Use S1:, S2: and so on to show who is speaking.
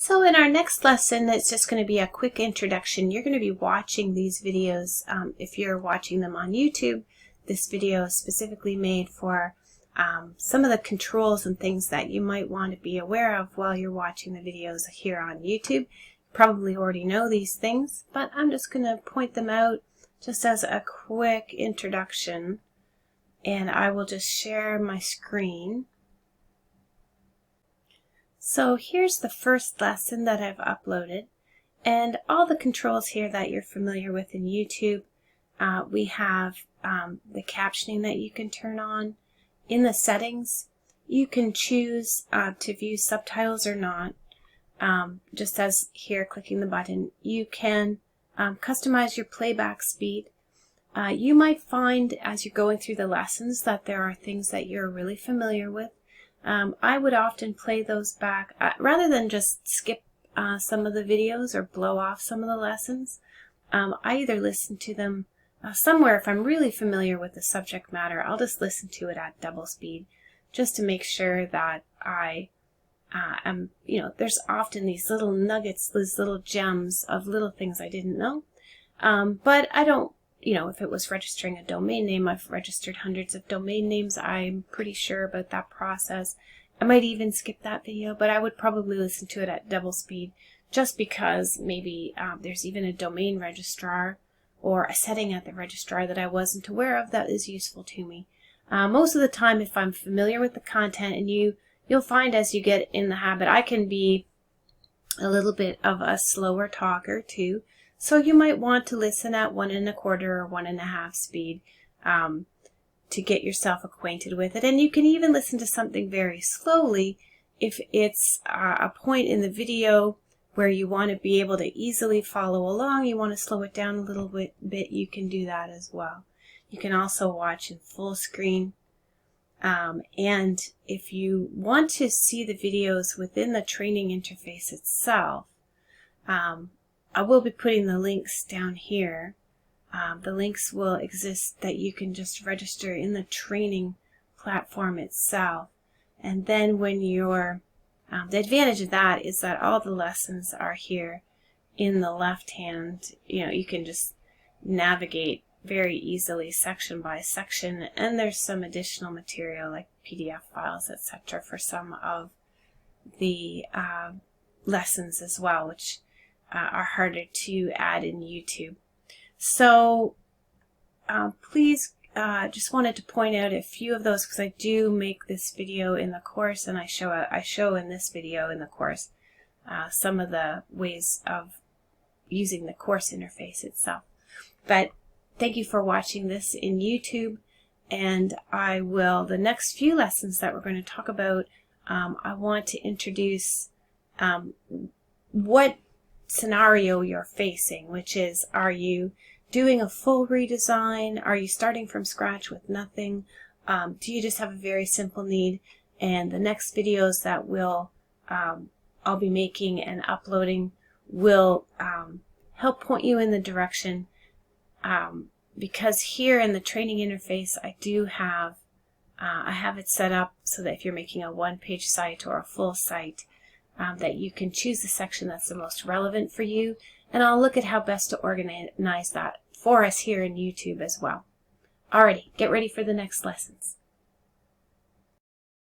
S1: So in our next lesson, it's just going to be a quick introduction. You're going to be watching these videos. If you're watching them on YouTube, this video is specifically made for some of the controls and things that you might want to be aware of while you're watching the videos here on YouTube. You probably already know these things, but I'm just going to point them out just as a quick introduction. And I will just share my screen. So here's the first lesson that I've uploaded, and all the controls here that you're familiar with in YouTube. We have the captioning that you can turn on. In the settings, you can choose to view subtitles or not, just as here clicking the button. You can customize your playback speed. You might find as you're going through the lessons that there are things that you're really familiar with. I would often play those back rather than just skip some of the videos or blow off some of the lessons. I either listen to them somewhere. If I'm really familiar with the subject matter, I'll just listen to it at double speed just to make sure that I am, there's often these little nuggets, these little gems of little things I didn't know. But I don't, if it was registering a domain name, I've registered hundreds of domain names. I'm pretty sure about that process. I might even skip that video, but I would probably listen to it at double speed just because maybe there's even a domain registrar or a setting at the registrar that I wasn't aware of that is useful to me. Most of the time, if I'm familiar with the content, and you'll find as you get in the habit, I can be a little bit of a slower talker too. So you might want to listen at 1 1/4 or 1 1/2 speed to get yourself acquainted with it. And you can even listen to something very slowly if it's a point in the video where you want to be able to easily follow along. You want to slow it down a little bit, you can do that as well. You can also watch in full screen. And if you want to see the videos within the training interface itself, I will be putting the links down here. The links will exist that you can just register in the training platform itself. And then when you're, the advantage of that is that all the lessons are here in the left hand. You can just navigate very easily section by section, and there's some additional material like PDF files, etc. for some of the lessons as well, which are harder to add in YouTube. So please, just wanted to point out a few of those because I do make this video in the course, and I show in this video in the course some of the ways of using the course interface itself. But thank you for watching this in YouTube, and the next few lessons that we're going to talk about, I want to introduce what scenario you're facing, which is, are you doing a full redesign? Are you starting from scratch with nothing? Do you just have a very simple need? And the next videos that I'll be making and uploading will help point you in the direction, because here in the training interface I do have I have it set up so that if you're making a one-page site or a full site, that you can choose the section that's the most relevant for you, and I'll look at how best to organize that for us here in YouTube as well. Alrighty, get ready for the next lessons.